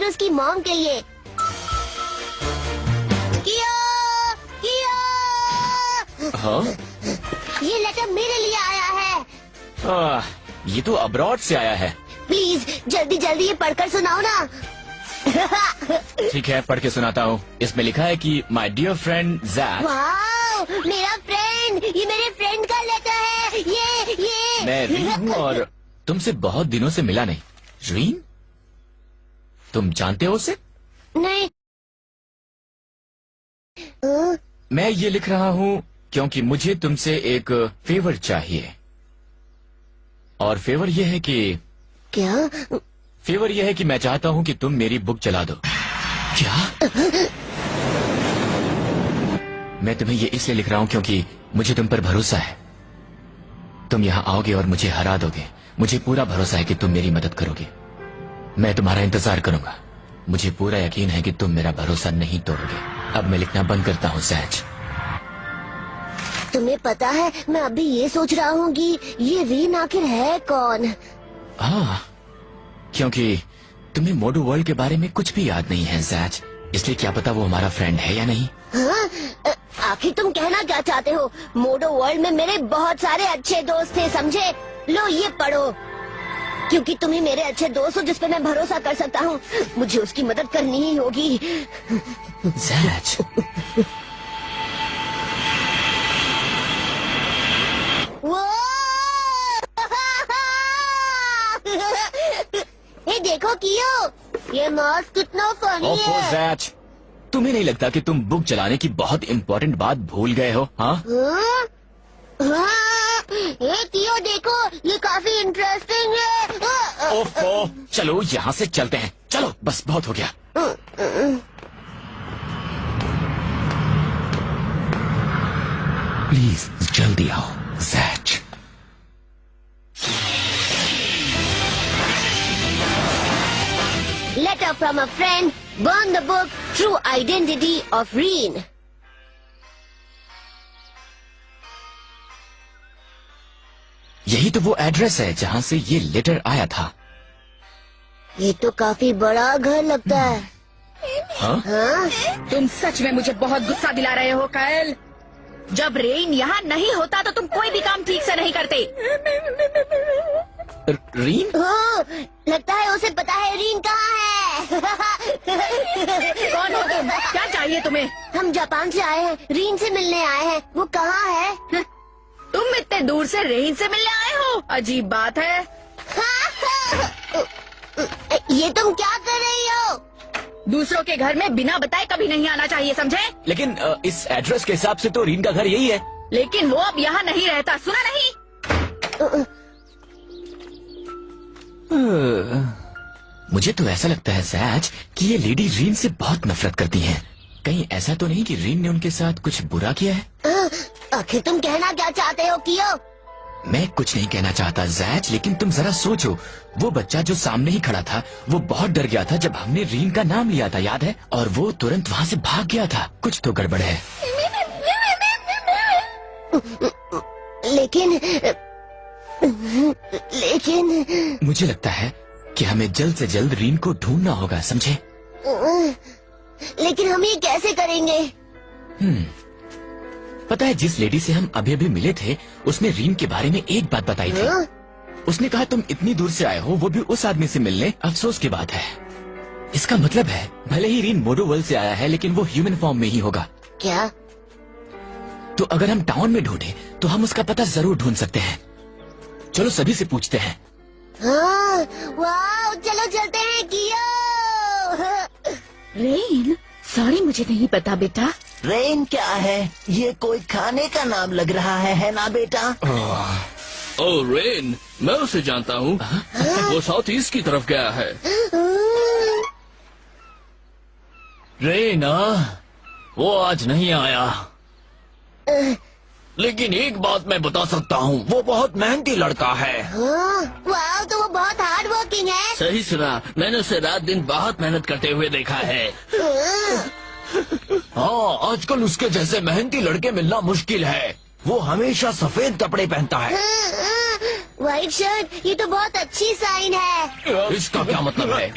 उसकी मॉम के लिए। कियो, कियो। हाँ? ये लेटर मेरे लिए आया है। ये तो अब्रॉड से आया है। प्लीज जल्दी जल्दी ये पढ़कर सुनाओ ना। ठीक है, पढ़ के सुनाता हूँ। इसमें लिखा है कि my dear friend Jack. Wow, मेरा फ्रेंड, ये मेरे फ्रेंड का लेटर है। ये मैं रीन हूँ और तुमसे बहुत दिनों से मिला नहीं। रीन, तुम जानते हो उसे? नहीं। मैं ये लिख रहा हूँ क्योंकि मुझे तुमसे एक फेवर चाहिए। और फेवर ये है कि क्या? फेवर यह है कि मैं चाहता हूँ कि तुम मेरी बुक चला दो। क्या? मैं तुम्हें ये इसलिए लिख रहा हूँ क्योंकि मुझे तुम पर भरोसा है। तुम यहाँ आओगे और मुझे हरा दोगे। मुझे पूरा भरोसा है कि तुम मेरी मदद करोगे। मैं तुम्हारा इंतजार करूंगा। मुझे पूरा यकीन है कि तुम मेरा भरोसा नहीं तोड़ोगे। अब मैं लिखना बंद करता हूँ सैज। तुम्हें पता है, मैं अभी ये सोच रहा हूँ कि ये रीन आखिर है कौन? हाँ, क्योंकि तुम्हें मोडो वर्ल्ड के बारे में कुछ भी याद नहीं है सैज, इसलिए क्या पता वो हमारा फ्रेंड है या नहीं। हाँ? आखिर तुम कहना क्या चाहते हो? मोडो वर्ल्ड में मेरे बहुत सारे अच्छे दोस्त थे, समझे? लो ये पढ़ो। क्योंकि तुम ही मेरे अच्छे दोस्त हो जिस पे मैं भरोसा कर सकता हूँ। मुझे उसकी मदद करनी ही होगी। सैज, वो ये देखो कियो, ये मास्क कितना फनी है। सैज, तुम्हें नहीं लगता कि तुम बुक चलाने की बहुत इम्पोर्टेंट बात भूल गए हो? हाँ? ये कियो देखो, ये काफी इंटरेस्टिंग है। ओफो, चलो यहाँ से चलते हैं। चलो, बस बहुत हो गया। प्लीज जल्दी आओ सैज। Letter from a friend, burn the book, true identity of Reen. यही तो वो एड्रेस है जहाँ से ये लेटर आया था। ये तो काफी बड़ा घर लगता है। हाँ? हाँ? तुम सच में मुझे बहुत गुस्सा दिला रहे हो कायल। जब रेन यहाँ नहीं होता तो तुम कोई भी काम ठीक से नहीं करते। रीन? हो, लगता है उसे पता है रीन कहाँ है। कौन हो तुम? क्या चाहिए तुम्हें? हम जापान से आए हैं, रीन से मिलने आए हैं। वो कहाँ है? तुम इतने दूर से रेन से मिलने आए हो? अजीब बात है। ये तुम क्या कर रही हो? दूसरों के घर में बिना बताए कभी नहीं आना चाहिए, समझे? लेकिन इस एड्रेस के हिसाब से तो रीन का घर यही है। लेकिन वो अब यहाँ नहीं रहता, सुना नहीं? मुझे तो ऐसा लगता है सैज कि ये लेडी रीन से बहुत नफरत करती हैं। कहीं ऐसा तो नहीं कि रीन ने उनके साथ कुछ बुरा किया है? आखिर तुम कहना क्या चाहते हो कियो? मैं कुछ नहीं कहना चाहता जैज, लेकिन तुम जरा सोचो, वो बच्चा जो सामने ही खड़ा था वो बहुत डर गया था जब हमने रीन का नाम लिया था, याद है? और वो तुरंत वहाँ से भाग गया था। कुछ तो गड़बड़ है। लेकिन मुझे लगता है कि हमें जल्द से जल्द रीन को ढूंढना होगा, समझे? लेकिन हम ये कैसे करेंगे? पता है, जिस लेडी से हम अभी अभी मिले थे उसने रीन के बारे में एक बात बताई थी। उसने कहा तुम इतनी दूर से आए हो, वो भी उस आदमी से मिलने। अफसोस की बात है। इसका मतलब है भले ही रीन मोडो वर्ल्ड से आया है लेकिन वो ह्यूमन फॉर्म में ही होगा। क्या? तो अगर हम टाउन में ढूंढे तो हम उसका पता जरूर ढूंढ सकते हैं। चलो सभी से पूछते हैं। हाँ, वाह, चलो चलते हैं कियो। रेन, सॉरी मुझे नहीं पता बेटा। रेन क्या है? ये कोई खाने का नाम लग रहा है ना बेटा? ओ रेन, मैं उसे जानता हूँ। वो साउथ ईस्ट की तरफ गया है। रेन, वो आज नहीं आया। लेकिन एक बात मैं बता सकता हूँ, वो बहुत मेहनती लड़का है। वाह, तो वो बहुत हार्ड वर्किंग है। सही सुना, मैंने उसे रात दिन बहुत मेहनत करते हुए देखा है। हाँ, आजकल उसके जैसे मेहनती लड़के मिलना मुश्किल है। वो हमेशा सफेद कपड़े पहनता है। व्हाइट शर्ट, ये तो बहुत अच्छी साइन है। इसका क्या मतलब है?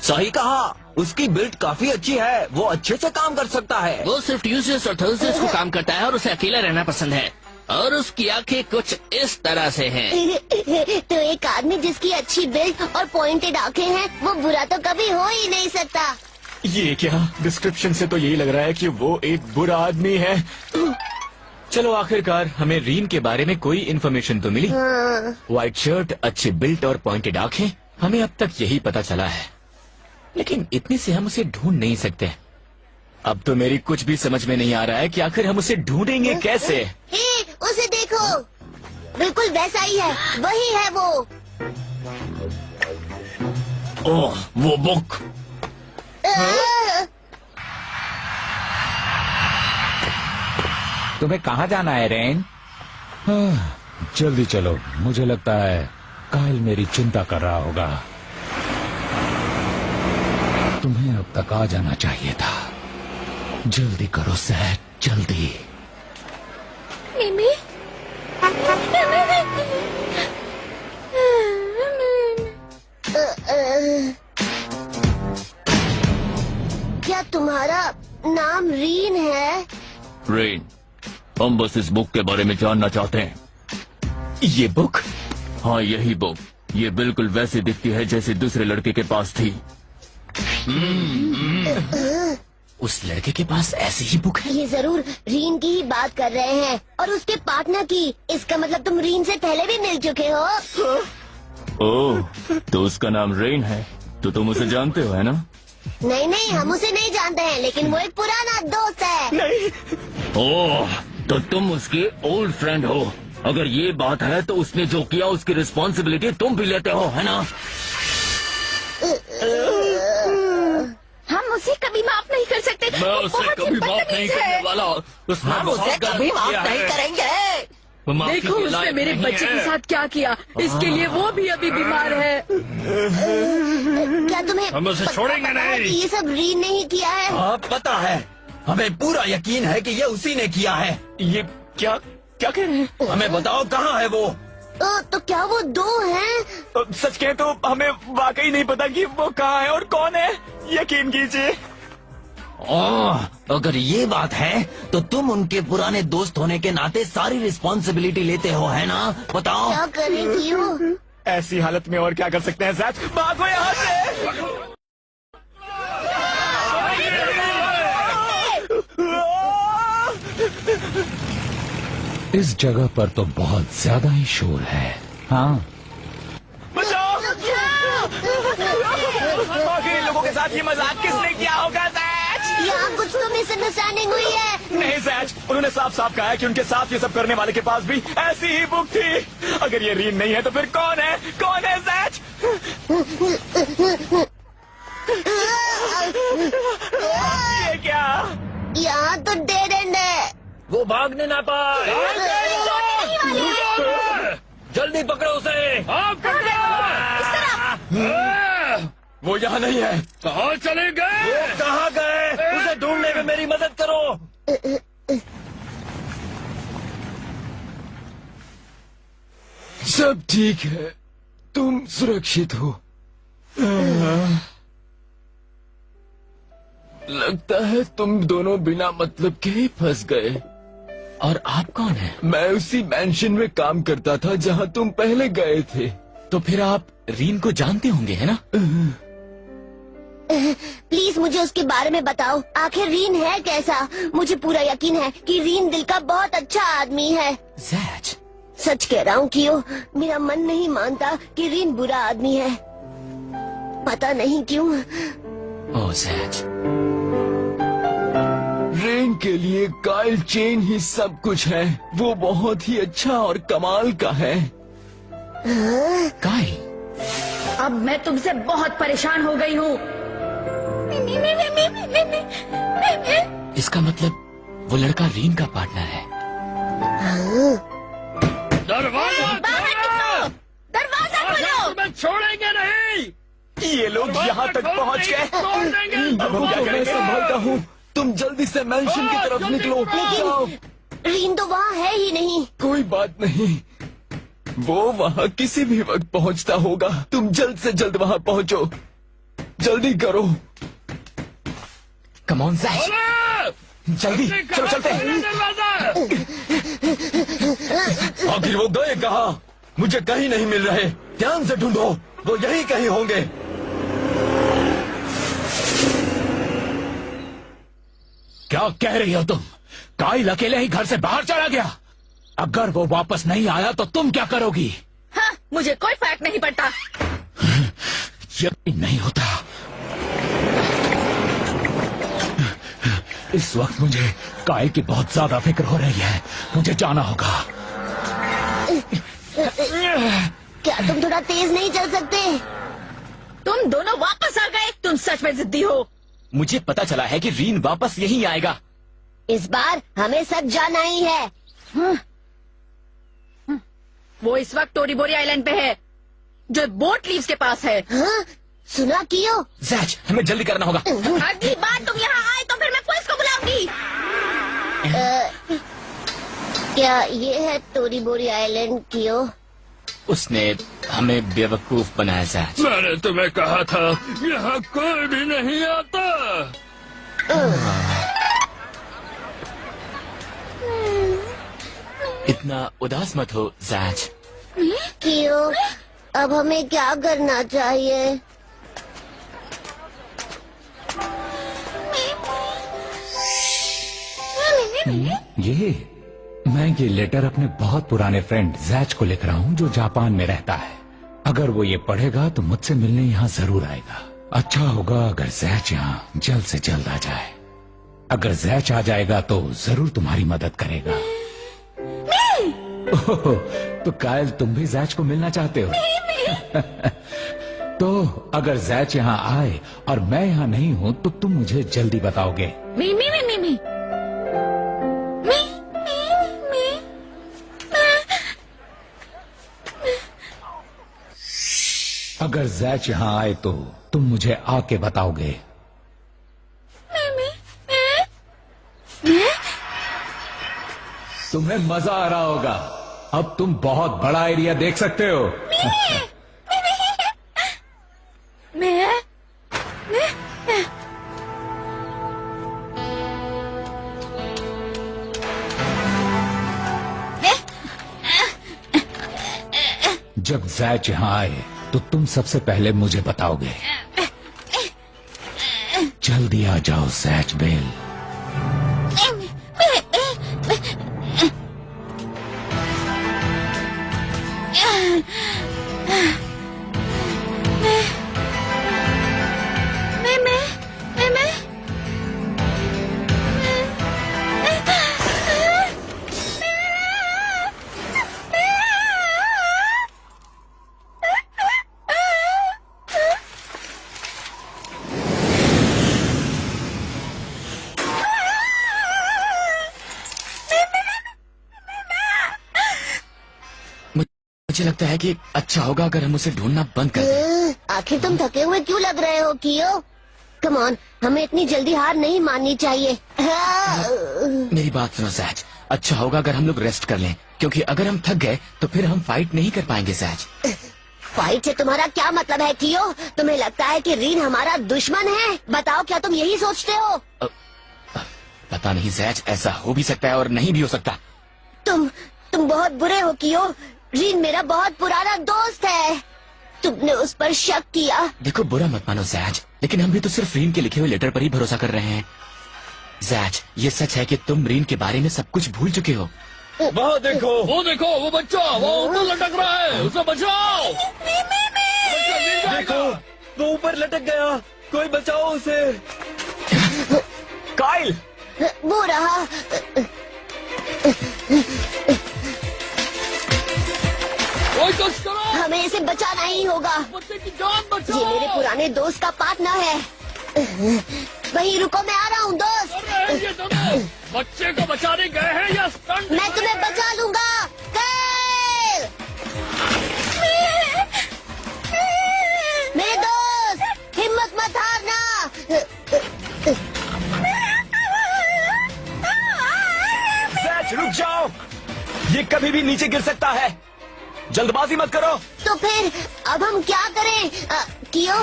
सही कहा, उसकी बिल्ड काफी अच्छी है, वो अच्छे से काम कर सकता है। वो सिर्फ ट्यूसडेज और थर्सडेज को काम करता है और उसे अकेला रहना पसंद है। और उसकी आंखें कुछ इस तरह से हैं। तो एक आदमी जिसकी अच्छी बिल्ड और पॉइंटेड आंखें हैं, वो बुरा तो कभी हो ही नहीं सकता। ये क्या? डिस्क्रिप्शन से तो यही लग रहा है कि वो एक बुरा आदमी है। चलो आखिरकार हमें रीन के बारे में कोई इन्फॉर्मेशन तो मिली। व्हाइट शर्ट, अच्छी बिल्ट और पॉइंटेड आंखें, हमें अब तक यही पता चला है। लेकिन इतने से हम उसे ढूंढ नहीं सकते। अब तो मेरी कुछ भी समझ में नहीं आ रहा है कि आखिर हम उसे ढूंढेंगे कैसे। हे, उसे देखो, बिल्कुल वैसा ही है, वही है वो। ओह, वो बुक। तुम्हें कहाँ जाना है रेन? जल्दी चलो, मुझे लगता है कायल मेरी चिंता कर रहा होगा। तुम्हें अब तक आ जाना चाहिए था। जल्दी करो सैड, जल्दी। मिमी, क्या तुम्हारा नाम रीन है? रेन, हम बस इस बुक के बारे में जानना चाहते हैं। ये बुक? हाँ, यही बुक। ये बिल्कुल वैसे दिखती है जैसे दूसरे लड़के के पास थी। उस लड़के के पास ऐसी ही बुक है? ये जरूर रीन की ही बात कर रहे हैं और उसके पार्टनर की। इसका मतलब तुम रीन से पहले भी मिल चुके हो। ओह, तो उसका नाम रेन है, तो तुम उसे जानते हो, है ना? नहीं नहीं, हम उसे नहीं जानते हैं, लेकिन वो एक पुराना दोस्त है। नहीं। ओह, तो तुम उसके ओल्ड फ्रेंड हो। अगर ये बात है तो उसने जो किया उसकी रिस्पॉन्सिबिलिटी तुम भी लेते हो, है ना? हम उसे कभी माफ नहीं कर सकते। मैं वो उसे बहुत ही कभी माफ नहीं बदतमीज करने है। वाला। उसने हम बहुत उसे गलत कभी माफ किया नहीं है। करेंगे। वो माफी देखो के उसने लायक मेरे नहीं बच्चे है। के साथ क्या किया, इसके लिए वो भी अभी बीमार है। क्या तुम्हें हम उसे छोड़ेंगे पता है नहीं। कि ये सब रीन ने ही किया है? हाँ, पता है, हमें पूरा यकीन है कि ये उसी ने किया है। ये क्या क्या कह रहे हैं? हमें बताओ कहाँ है वो? तो क्या वो दो हैं? सच कहें तो हमें वाकई नहीं पता कि वो कहाँ है और कौन है। यकीन कीजिए। ओह, अगर ये बात है तो तुम उनके पुराने दोस्त होने के नाते सारी रिस्पॉन्सिबिलिटी लेते हो, है ना? बताओ। क्या करें क्यों? ऐसी हालत में और क्या कर सकते हैं सच? भागो यहाँ से। इस जगह पर तो बहुत ज्यादा ही शोर है। हाँ, बचाओ। आखिर इन लोगों के साथ ये मजाक किसने किया होगा सैच? यहाँ कुछ तो मिसअंडरस्टैंडिंग हुई है। नहीं सैच, उन्होंने साफ साफ कहा है कि उनके साथ ये सब करने वाले के पास भी ऐसी ही बुक थी। अगर ये रीन नहीं है तो फिर कौन है? कौन है सैच? ये क्या? यहाँ तो डेड एंड है। वो भागने ना पाए। जल्दी पकड़ो उसे। वो यहाँ नहीं है। कहाँ चले गए? वो कहाँ गए? उसे ढूंढने में मेरी मदद करो। सब ठीक है, तुम सुरक्षित हो। लगता है तुम दोनों बिना मतलब के ही फंस गए। और आप कौन हैं? मैं उसी मैंशन में काम करता था जहाँ तुम पहले गए थे। तो फिर आप रीन को जानते होंगे, है ना? प्लीज मुझे उसके बारे में बताओ। आखिर रीन है कैसा? मुझे पूरा यकीन है कि रीन दिल का बहुत अच्छा आदमी है। सैच, सच कह रहा हूँ कियो, मेरा मन नहीं मानता कि रीन बुरा आदमी है। पता नहीं क्यों। ओह सैच, रेन के लिए कायल चेन ही सब कुछ है। वो बहुत ही अच्छा और कमाल का है। कायल, अब मैं तुमसे बहुत परेशान हो गई हूँ। इसका मतलब वो लड़का रीन का पार्टनर है। दरवाजा खोलो। तुम्हें छोड़ेंगे नहीं। ये लोग यहाँ तक पहुँच गए। अब हम क्या मैं करेंगे? संभालता हूँ, तुम जल्दी से मैंशन की तरफ निकलो। जाओ। रीन तो वहाँ है ही नहीं। कोई बात नहीं, वो वहाँ किसी भी वक्त पहुँचता होगा। तुम जल्द से जल्द वहाँ पहुँचो। जल्दी करो। कम ऑन जैच, जल्दी चलो चलते हैं। आखिर वो गए कहाँ? मुझे कहीं नहीं मिल रहे। ध्यान से ढूंढो, वो यहीं कहीं होंगे। क्या कह रही हो तुम? काइल अकेले ही घर से बाहर चला गया। अगर वो वापस नहीं आया तो तुम क्या करोगी? हाँ, मुझे कोई फर्क नहीं पड़ता। यकीन नहीं होता। इस वक्त मुझे काइल की बहुत ज्यादा फिक्र हो रही है। मुझे जाना होगा। क्या तुम थोड़ा तेज नहीं चल सकते? तुम दोनों वापस आ गए। तुम सच में जिद्दी हो। मुझे पता चला है कि रीन वापस यहीं आएगा। इस बार हमें सच जाना ही है। वो इस वक्त टोरीबोरी आइलैंड पे है, जो बोट लीव्स के पास है। हाँ? सुना कियो? जैच, हमें जल्दी करना होगा। अगली बार तुम यहाँ आए तो फिर मैं पुलिस को बुलाऊंगी। क्या ये है टोरीबोरी आइलैंड कियो? उसने हमें बेवकूफ बनाया जैच। मैंने तुम्हें कहा था यहाँ कोई भी नहीं आता। इतना उदास मत हो जैच। कियो, अब हमें क्या करना चाहिए? मैं ये लेटर अपने बहुत पुराने फ्रेंड जैच को लिख रहा हूँ, जो जापान में रहता है। अगर वो ये पढ़ेगा तो मुझसे मिलने यहाँ जरूर आएगा। अच्छा होगा अगर जैच यहाँ जल्द से जल्द आ जाए। अगर जैच आ जाएगा तो जरूर तुम्हारी मदद करेगा। ओह, तो कायल तुम भी जैच को मिलना चाहते हो? तो अगर जैच यहाँ आए और मैं यहाँ नहीं हूँ तो तुम मुझे जल्दी बताओगे। मी मी मी मी मी अगर जैच यहाँ आए तो तुम मुझे आके बताओगे। तुम्हें मजा आ रहा होगा। अब तुम बहुत बड़ा एरिया देख सकते हो। जब जैच यहाँ आए तो तुम सबसे पहले मुझे बताओगे। जल्दी आ जाओ जैच बेल। मुझे लगता है कि अच्छा होगा अगर हम उसे ढूंढना बंद कर दें। आखिर तुम थके हुए क्यों लग रहे हो कियो? कम ऑन, हमें इतनी जल्दी हार नहीं माननी चाहिए। मेरी बात सुनो सैच, अच्छा होगा अगर हम लोग रेस्ट कर लें, क्योंकि अगर हम थक गए तो फिर हम फाइट नहीं कर पाएंगे सैच। फाइट से तुम्हारा क्या मतलब है कियो? तुम्हें लगता है कि रीन हमारा दुश्मन है? बताओ, क्या तुम यही सोचते हो? पता नहीं सैच, ऐसा हो भी सकता है और नहीं भी हो सकता। तुम बहुत बुरे हो कियो। रीन मेरा बहुत पुराना दोस्त है। तुमने उस पर शक किया। देखो, बुरा मत मानो जैच, लेकिन हम भी तो सिर्फ रीन के लिखे हुए लेटर पर ही भरोसा कर रहे हैं। जैच, ये सच है कि तुम रीन के बारे में सब कुछ भूल चुके हो। वहाँ देखो, वो बच्चा वो ऊपर लटक रहा है, उसे बचाओ। देखो, वो ऊपर लटक गया। कोई बचाओ उसे। काइल, वो रहा। कोई कुछ करो, हमें इसे बचाना ही होगा। बच्चे की जान बचाओ। ये मेरे पुराने दोस्त का पार्टनर है। वहीं रुको, मैं आ रहा हूँ दोस्त। अरे ये दोनों बच्चे को बचाने गए हैं या स्टंट? मैं तुम्हें बचा लूंगा। काइल! मेरे दोस्त, हिम्मत मत हारना। जैच, रुक जाओ। ये कभी भी नीचे गिर सकता है। जल्दबाजी मत करो। तो फिर अब हम क्या करें? कियो?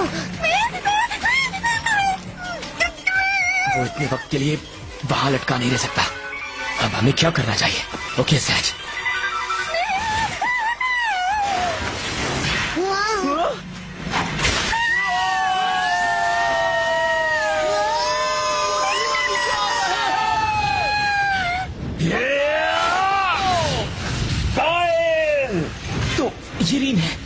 वो इतने वक्त के लिए वहां लटका नहीं रह सकता। अब हमें क्या करना चाहिए? Okay Sachs. तो ये रीन है।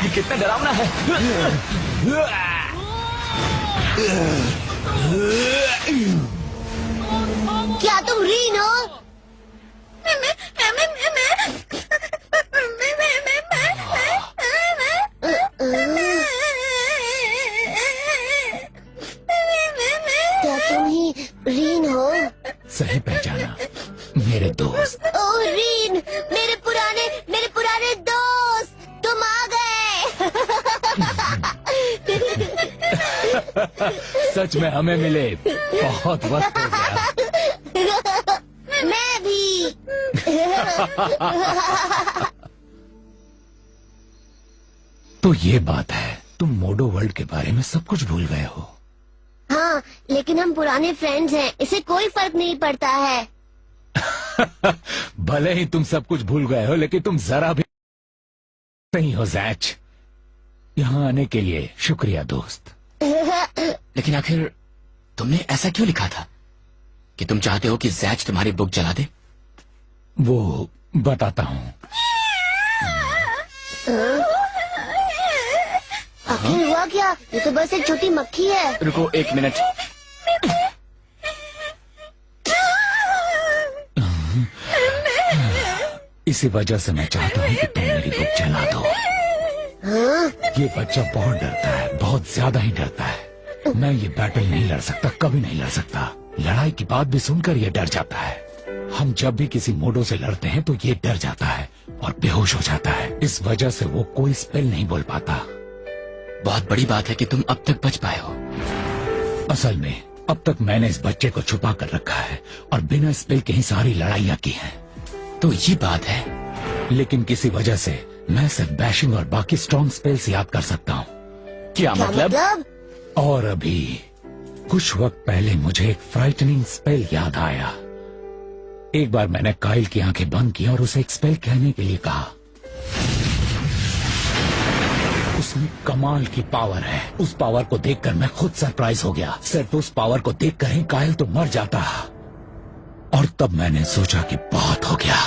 ये कितना डरावना है। क्या तुम रीन हो? क्या तुम ही रीन हो? सही पहचाना मेरे दोस्त। ओ रीन, मेरे पुराने दोस्त, तुम आ गए। सच में हमें मिले बहुत वक्त हो गया। मैं भी। तो ये बात है, तुम मोडो वर्ल्ड के बारे में सब कुछ भूल गए हो। हाँ, लेकिन हम पुराने फ्रेंड्स हैं, इससे कोई फर्क नहीं पड़ता है। भले ही तुम सब कुछ भूल गए हो, लेकिन तुम जरा भी नहीं हो जैच। यहाँ आने के लिए शुक्रिया दोस्त। लेकिन आखिर तुमने ऐसा क्यों लिखा था कि तुम चाहते हो कि जैच तुम्हारी बुक जला दे? वो बताता हूँ। आखिर हुआ क्या? ये तो बस एक छोटी मक्खी है। रुको 1 मिनट। इसी वजह से मैं चाहता हूँ कि तुम मेरी बुक जला दो। हाँ? ये बच्चा बहुत डरता है, बहुत ज्यादा ही डरता है। मैं ये बैटल नहीं लड़ सकता, कभी नहीं लड़ सकता। लड़ाई की बात भी सुनकर ये डर जाता है। हम जब भी किसी मोडो से लड़ते हैं तो ये डर जाता है और बेहोश हो जाता है। इस वजह से वो कोई स्पेल नहीं बोल पाता। बहुत बड़ी बात है कि तुम अब तक बच पाए हो। असल में अब तक मैंने इस बच्चे को छुपा कर रखा है और बिना स्पेल के ही सारी लड़ाइयाँ की हैं। तो ये बात है। लेकिन किसी वजह से मैं सिर्फ बैशिंग और बाकी स्ट्रॉन्ग स्पेल्स याद कर सकता हूँ। क्या मतलब? और अभी कुछ वक्त पहले मुझे एक फ्राइटनिंग स्पेल याद आया। एक बार मैंने काइल की आंखें बंद की और उसे एक स्पेल कहने के लिए कहा। उसमें कमाल की पावर है। उस पावर को देखकर मैं खुद सरप्राइज हो गया। सिर्फ उस पावर को देखकर ही काइल तो मर जाता। और तब मैंने सोचा कि बहुत हो गया।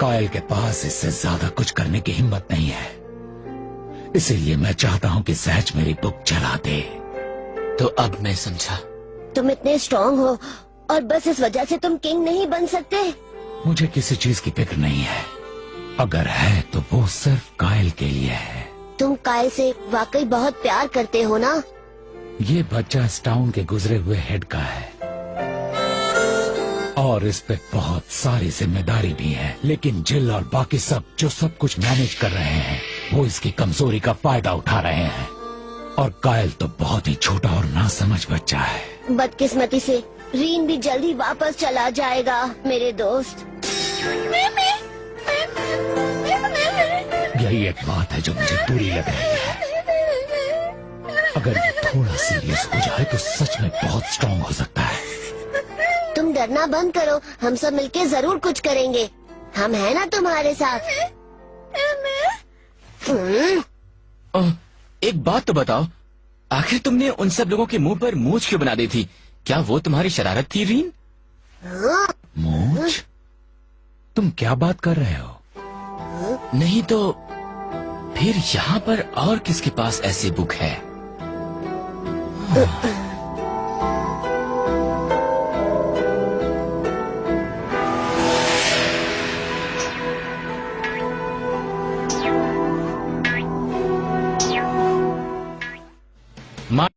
काइल के पास इससे ज्यादा कुछ करने की हिम्मत नहीं है। इसीलिए मैं चाहता हूँ कि जैच मेरी बुक जला दे। तो अब मैं समझा। तुम इतने स्ट्रांग हो और बस इस वजह से तुम किंग नहीं बन सकते। मुझे किसी चीज की फिक्र नहीं है। अगर है तो वो सिर्फ काइल के लिए है। तुम काइल से वाकई बहुत प्यार करते हो ना? ये बच्चा इस टाउन के गुजरे हुए हेड का है और इस पे बहुत सारी जिम्मेदारी भी है। लेकिन जिल और बाकी सब जो सब कुछ मैनेज कर रहे हैं वो इसकी कमजोरी का फायदा उठा रहे हैं। और काइल तो बहुत ही छोटा और नासमझ बच्चा है। बदकिस्मती से रीन भी जल्दी वापस चला जाएगा मेरे दोस्त। यही एक बात है जो मुझे बुरी लग रही है। अगर ये थोड़ा सीरियस हो जाए तो सच में बहुत स्ट्रांग हो सकता है। तुम डरना बंद करो, हम सब मिलके जरूर कुछ करेंगे। हम है ना तुम्हारे साथ। एक बात तो बताओ, आखिर तुमने उन सब लोगों के मुंह पर मूंछ क्यों बना दी थी? क्या वो तुम्हारी शरारत थी रीन? मूंछ? तुम क्या बात कर रहे हो? नहीं तो फिर यहाँ पर और किसके पास ऐसी बुक है?